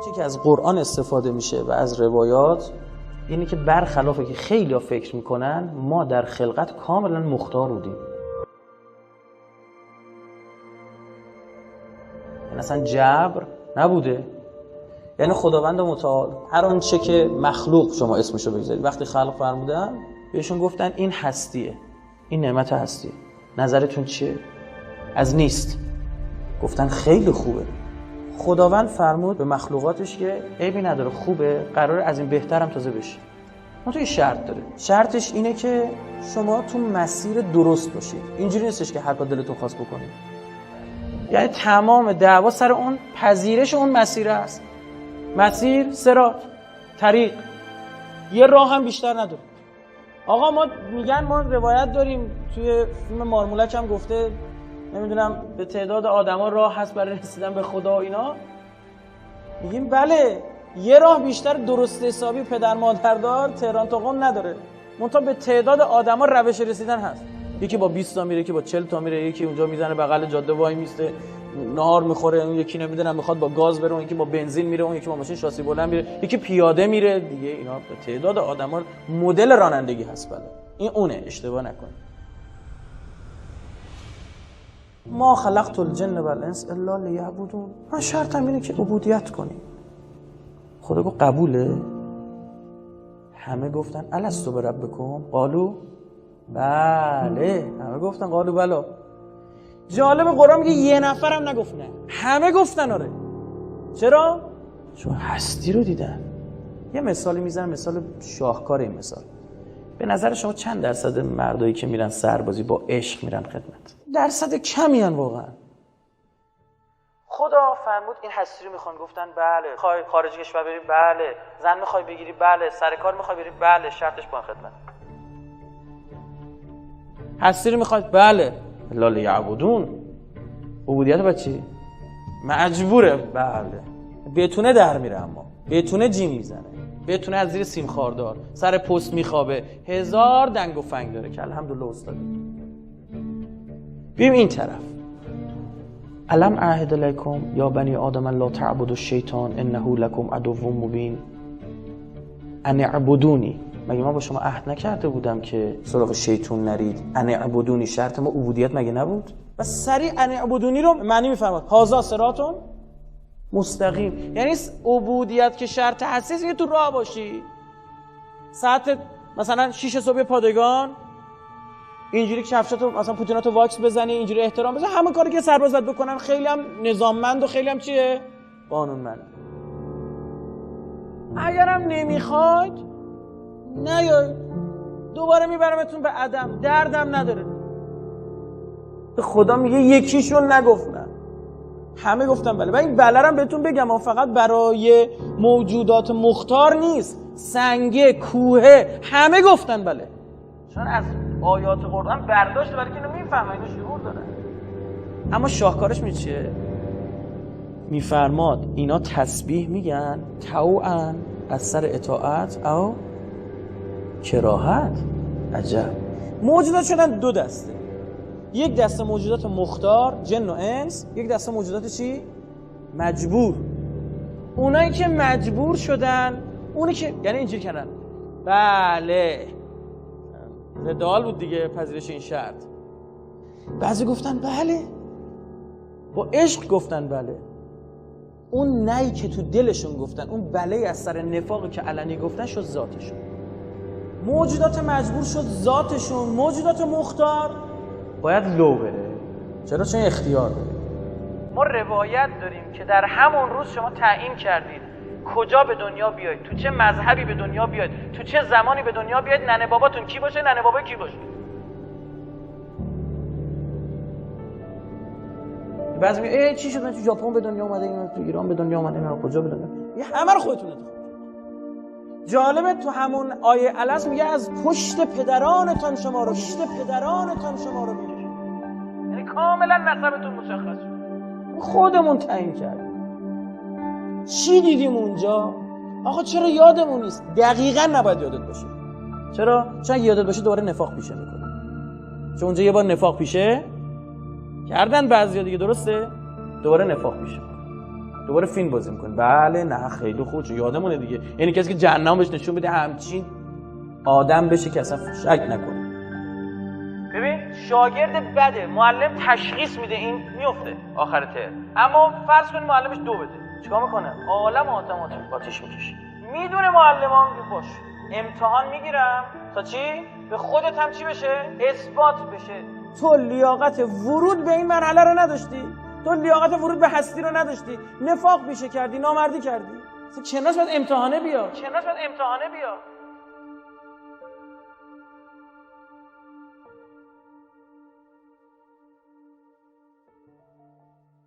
چیزی که از قرآن استفاده میشه و از روایات اینه که برخلافه که خیلی ها فکر میکنن ما در خلقت کاملا مختار بودیم. یعنی اصلا جبر نبوده. یعنی خداوند متعال هر آنچه که مخلوق شما اسمشو بگذارید وقتی خلق فرمودن بهشون گفتن این هستیه، این نعمت هستیه، نظرتون چیه؟ از نیست گفتن خیلی خوبه. خداوند فرمود به مخلوقاتش که عیبی نداره، خوبه، قراره از این بهترم تازه بشه. اون تو یه شرط داره. شرطش اینه که شما تو مسیر درست باشید. اینجوری نیستش که هر کار دلتون خواست بکنید. یعنی تمام دعوا سر اون پذیرش اون مسیر است. مسیر صراط، طریق، یه راه هم بیشتر نداره. آقا ما میگن ما روایت داریم توی فیلم مارمولک هم گفته نمیدونم به تعداد آدما راه هست برای رسیدن به خدا و اینا. میگیم بله، یه راه بیشتر درست حسابی پدر مادردار تهران تا قم نداره. منتها به تعداد آدما روش رسیدن هست. یکی با 20 تا میره، یکی با 40 تا میره، یکی اونجا میزنه بغل جاده وای میسته نهار میخوره، اون یکی نمیدونم میخواد با گاز بره، اون یکی با بنزین میره، اون یکی با ماشین شاسی بلند میره، یکی پیاده میره دیگه. اینا به تعداد آدما مدل رانندگی هست. بله این اونه، اشتباه نکنید. ما خلقت الجن والانس الا لیعبدون. من شرطم اینه که عبودیت کنی. خدا گفت قبوله؟ همه گفتن الستو بربکم قالوا بله. همه گفتن قالوا بلا. جالب قرآن میگه یه نفرم نگفت نه، همه گفتن آره. چرا؟ چون هستی رو دیدن. یه مثالی میزنم، مثال شاهکار. این مثال به نظر شما چند درصد مردایی که میرن سربازی با عشق میرن خدمت؟ درصد کمی ان واقعا. خدا فرمود این هستی رو میخوان، گفتن بله. میخوای خارج کشور بری؟ بله. زن میخوای بگیری؟ بله. سر کار میخوای بری؟ بله. شرطش با خدمت. هستی رو میخواد؟ بله. لا لیعبدون. عبودیت با چی؟ مجبوره. بله. بتونه در میره، اما بتونه جیم میزنه، بتونه از زیر سیم خاردار سر پست میخوابه، هزار دنگ و فنگ داره که الحمدلله استاد. بیم این طرف. الم اعهد الیکم یا بنی آدم لا تعبدوا الشیطان انه لکم عدو مبین ان اعبدونی. مگه ما با شما عهد نکرده بودم که سراغ شیطون نرید؟ ان اعبدونی شرط ما عبودیت مگه نبود؟ و سریع ان اعبدونی رو معنی میفرماد هذا صراط مستقیم. یعنی عبودیت که شرط هست که تو راه باشی، ساعت مثلا 6 صبح پادگان، اینجوری که کفشاتو مثلا پوتیناتو واکس بزنی، اینجوری احترام بزنی، همه کاری که سرباز باید بکنن. خیلی هم نظاممند و خیلی هم چیه؟ قانونمند. اگرم نمیخواید نیاید، دوباره میبرمتون به عدم. دردم نداره. خدا میگه یکیشون نگفتن، همه گفتن بله. و این بله رو بهتون بگم فقط برای موجودات مختار نیست، سنگه، کوهه، همه گفتن بله. چون از آیات قرآن برداشت برای که اینو میفهمن، اینو شعور دارن. اما شاهکارش می چیه؟ میفرماد اینا تسبیح میگن طوعا از سر اطاعت او کراهت. عجب. موجودات شدن دو دسته. یک دسته موجودات مختار، جن و انس. یک دسته موجودات چی؟ مجبور. اونایی که مجبور شدن، اونی که یعنی اینجوری کردن بله، ردال بود دیگه پذیرش این شرط. بعضی گفتن بله، با عشق گفتن بله. اون نهی که تو دلشون گفتن، اون بله از سر نفاقی که علنی گفتن شد ذاتشون. موجودات مجبور شد ذاتشون. موجودات مختار باید لو بره. چرا؟ چون اختیار داره. ما روایت داریم که در همون روز شما تعیین کردید کجا به دنیا بیاید، تو چه مذهبی به دنیا بیاید، تو چه زمانی به دنیا بیاید، ننه باباتون کی باشه، ننه بابا کی باشه. بعضی میگه چی شد من تو ژاپن به دنیا اومده، اینا تو ایران به دنیا اومده، اینا کجا به دنیا؟ یه همه رو خودتون انتخاب. جالبه تو همون آیه الست میگه از پشت پدرانتان شما رو بینید. یعنی کاملا نسبتون مشخص شد. خودمون تعیین کردیم. چی دیدیم اونجا؟ آقا چرا یادمون نیست؟ دقیقاً نباید یادت باشه. چرا؟ چون اگه یادت باشه دوباره نفاق پیشه میکنه. چون اونجا یه بار نفاق پیشه کردن بعضیا دیگه، درسته؟ دوباره نفاق پیشه. دوباره فیلم بازی میکنی. بله نه خیلی خوب، یادمونه دیگه. یعنی کسی که جهنم بهش نشون بده همچین آدم بشه که اصلا شک نکنه. ببین شاگرد بده، معلم تشخیص میده این میفته آخر ترم، اما فرض کنیم معلمش 2 بده، چیکار میکنه؟ عالم آتش میکشه. میدونه معلمام که باش امتحان میگیرم تا چی؟ به خودت هم چی بشه؟ اثبات بشه. تو لیاقت ورود به این مرحله رو نداشتی، تو لیاقت ورود به هستی رو نداشتی، نفاق پیشه کردی، نامردی کردی. کناش باید امتحانه بیا.